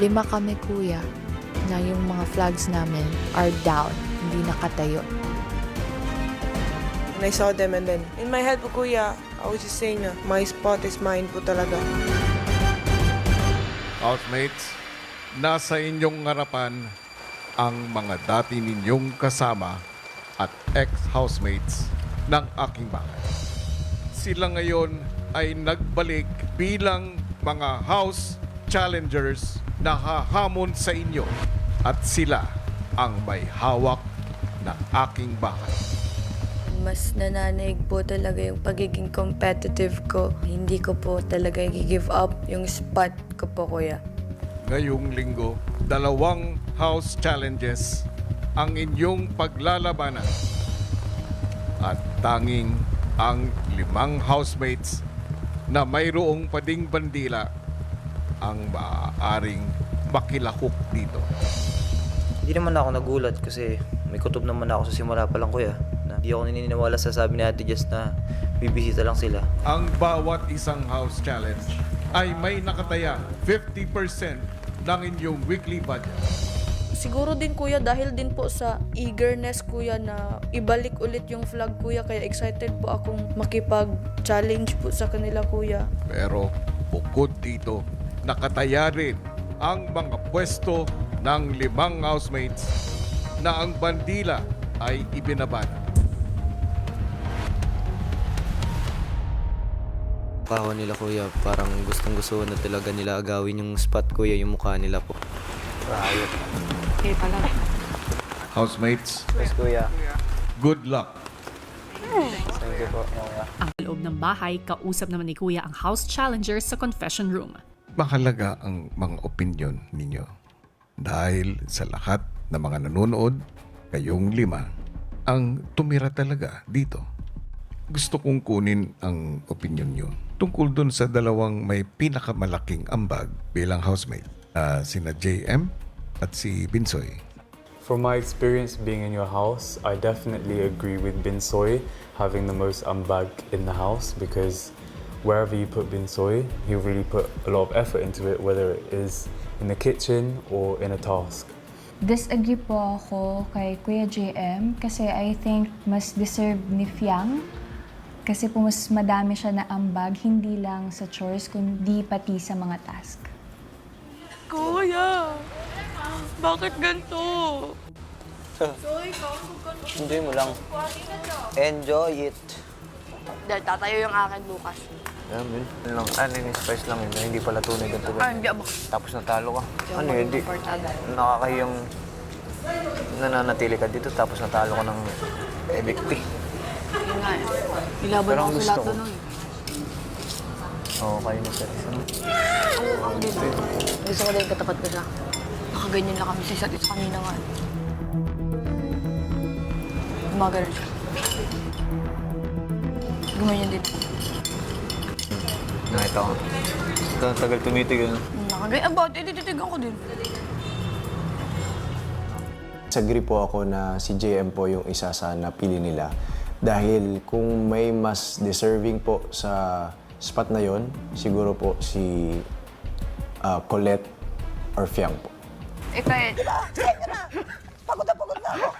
5 kami kuya na yung mga flags namin are down, hindi nakatayo. And I saw them and then in my head po kuya, I was just saying na my spot is mine po talaga. Housemates, nasa inyong harapan ang mga dati ninyong kasama at ex-housemates ng aking bahay. Sila ngayon ay nagbalik bilang mga house challengers na hahamon sa inyo at sila ang may hawak ng aking bahay. Mas nananaig po talaga yung pagiging competitive ko. Hindi ko po talaga i-give up yung spot ko po, kuya. Ngayong linggo, 2 house challenges ang inyong paglalabanan. At tanging ang 5 housemates na mayroong pading bandila ang maaaring makilahok dito. Hindi naman ako nagulat kasi may kutob naman ako sa simula pa lang, kuya. Na hindi ako naniniwala sa sabi ni Ate Jess na bibisita lang sila. Ang bawat isang house challenge ay may nakataya 50% ng inyong weekly budget. Siguro din kuya dahil din po sa eagerness kuya na ibalik ulit yung flag kuya, kaya excited po akong makipag-challenge po sa kanila kuya. Pero bukod dito, nakataya rin ang mga pwesto ng 5 housemates na ang bandila ay ibinabana. Kawan nila, kuya, parang gustong-gusto na talaga nila agawin yung spot, kuya, yung mukha nila po. Riot. Okay pala. Housemates, Yes, kuya. good luck. Thank you po, kuya. Ang loob ng bahay, kausap naman ni Kuya ang house challengers sa confession room. Mahalaga ang mga opinion ninyo. Dahil sa lahat ng mga nanonood, kayong 5 ang tumira talaga dito. Gusto kong kunin ang opinion nyo tungkol dun sa 2 may pinakamalaking ambag bilang housemate. Sina JM at si Binsoy. From my experience being in your house, I definitely agree with Binsoy having the most ambag in the house, because wherever you put Binsoy, he really put a lot of effort into it, whether it is in the kitchen or in a task. Disagree po ako kay Kuya JM kasi I think mas deserve ni Fiang kasi po mas madami siya na ambag, hindi lang sa chores kundi pati sa mga task. Kuya, bakit ganito? Enjoy mo lang. Enjoy it. Dahil tatayo yung akin bukas. Alam yun. Ano yung spice lang yun, na hindi pala tunay ganito. Hindi ako. Tapos natalo ka. Ano yun, di nakakayang nananatili ka dito tapos natalo ka ng evictee. Yun nga eh. Ilaban Pero ako ang sa gusto lahat ko. nun eh. Oo, kayo na sa isa. Gusto ko din katapat ko siya. Nakaganyan lang kami sa isa't isa kanina nga. Gumagano siya. Gumanyan din. Nakita ko. Tagal tumitigil. Nakaganyan. Bakit? Titigan ko din. Disagree po ako na si JM po yung isa sa napili nila. Dahil kung may mas deserving po sa spot na yon, siguro po si Colette or Fiang po. Ikaw eh. Pagod na ako.